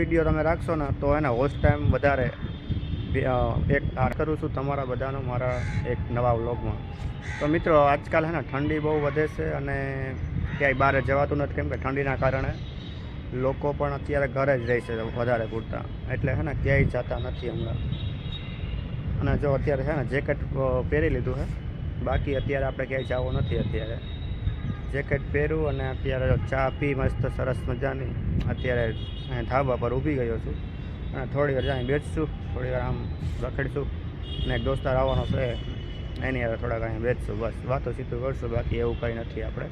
Video તમે રાખશો ને તો એને હોસ્ટ ટાઈમ વધારે એક કરું છું તમારા બધાનો મારા એક નવા વ્લોગમાં. તો મિત્રો આજકાલ હે ને ઠંડી બહુ વધે છે અને ક્યાંય બહાર જવાતું નથી, કેમ કે ઠંડીના કારણે લોકો પણ અત્યારે ઘરે જ રહે છે વધારે પૂરતા, એટલે હે ને ક્યાંય જતા નથી હમણાં. અને જો અત્યારે છે ને જેકેટ પહેરી લીધું છે, બાકી અત્યારે આપણે ક્યાંય જવું નથી. અત્યારે જેકેટ પહેરું અને અત્યારે ચા પી મસ્ત સરસ મજાની અત્યારે ધાબા પર ઊભી ગયો છું અને થોડી વાર જાય બેસશું, થોડી વાર આમ રખડીશું ને એક દોસ્તાર આવવાનો છે એની હવે થોડાક અહીંયા બેસશું, બસ વાતો સીધું કરશું. બાકી એવું કંઈ નથી આપણે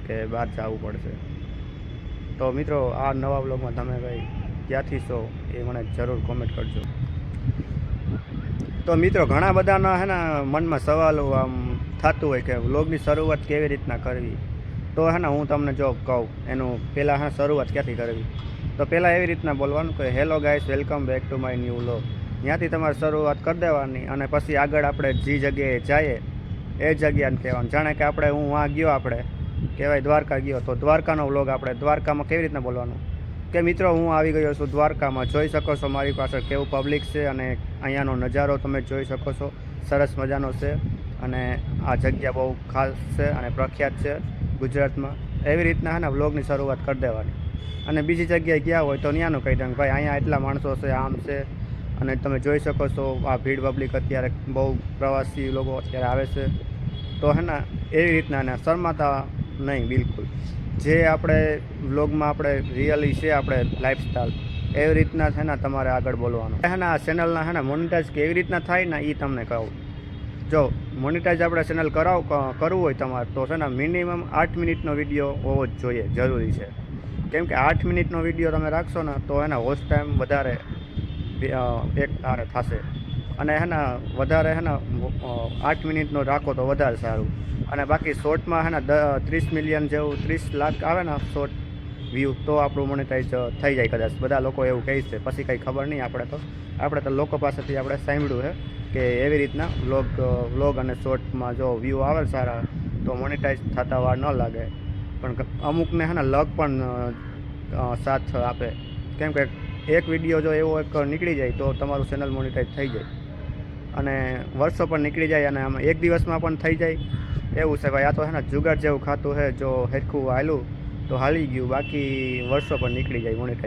કે બહાર જવું પડશે. તો મિત્રો આ નવા બ્લોગમાં તમે કંઈ ક્યાંથી છો એ મને જરૂર કોમેન્ટ કરજો. તો મિત્રો ઘણા બધાના હે ને મનમાં સવાલો આમ થતું હોય કે વ્લોગની શરૂઆત કેવી રીતના કરવી. તો હે ને હું તમને જો કહું એનું પહેલાં હા શરૂઆત ક્યાંથી કરવી, તો પહેલાં એવી રીતના બોલવાનું કે hello guys, welcome back to my new vlog. ત્યાંથી તમારે શરૂઆત કરી દેવાની અને પછી આગળ આપણે જે જગ્યાએ જઈએ એ જગ્યાને કહેવાનું. જાણે કે આપણે હું આ ગયો, આપણે કહેવાય દ્વારકા ગયો, તો દ્વારકાનો વ્લોગ આપણે દ્વારકામાં કેવી રીતના બોલવાનું કે મિત્રો હું આવી ગયો છું દ્વારકામાં, જોઈ શકો છો મારી પાછળ કેવું પબ્લિક છે અને અહીંયાનો નજારો તમે જોઈ શકો છો, સરસ મજાનો છે અને આ જગ્યા બહુ ખાસ છે અને પ્રખ્યાત છે ગુજરાતમાં. એવી રીતના હે ને વ્લોગની શરૂઆત કરી દેવાની. અને બીજી જગ્યાએ ગયા હોય તો ત્યાંનું કહી દેવાનું ભાઈ અહીંયા એટલા માણસો છે, આમ છે. અને તમે જોઈ શકો છો આ ભીડ પબ્લિક અત્યારે બહુ પ્રવાસી લોકો અત્યારે આવે છે. તો હે ને એવી રીતના ને શરમાતા નહીં બિલકુલ. જે આપણે વ્લોગમાં આપણે રિયલી છે આપણે લાઈફસ્ટાઈલ એવી રીતના છે ને તમારે આગળ બોલવાનું. હે ને આ ચેનલના હે ને મોનિટાઈઝ કેવી રીતના થાય ને એ તમને કહું. જો મોનિટાઈઝ આપણે ચેનલ કરવું હોય તમારે તો છે ને મિનિમમ 8 મિનિટનો વિડીયો હોવો જ જોઈએ, જરૂરી છે. કેમ કે 8 મિનિટનો વિડીયો તમે રાખશો ને તો એને હોસ્ટ ટાઈમ વધારે એક થશે. અને હે ને વધારે હે ને 8 મિનિટનો રાખો તો વધારે સારું. અને બાકી શોર્ટમાં હે ને 30 મિલિયન જેવું 30 લાખ આવે ને શોર્ટ વ્યૂ તો આપણું મોનેટાઈઝ થઈ જાય કદાચ. બધા લોકો એવું કહે છે, પછી કંઈ ખબર નહીં. આપણે તો લોકો પાસેથી આપણે સાંભળ્યું છે કે એવી રીતના વ્લોગ અને શોર્ટમાં જો વ્યૂ આવે સારા તો મોનેટાઈઝ થતા વાર ન લાગે. પણ અમુકને હે ને લક પણ સાથ આપે, કેમ કે એક વિડીયો જો એવો એક નીકળી જાય તો તમારું ચેનલ મોનેટાઈઝ થઈ જાય અને વર્ષો પણ નીકળી જાય અને આમ એક દિવસમાં પણ થઈ જાય એવું છે ભાઈ. આ તો હે ને જુગાડ જેવું ખાતું છે, જો હેરખું હાલ્યું તો હાલી ગયું, બાકી વર્ષો પણ નીકળી જાય મોનેટાઈઝ.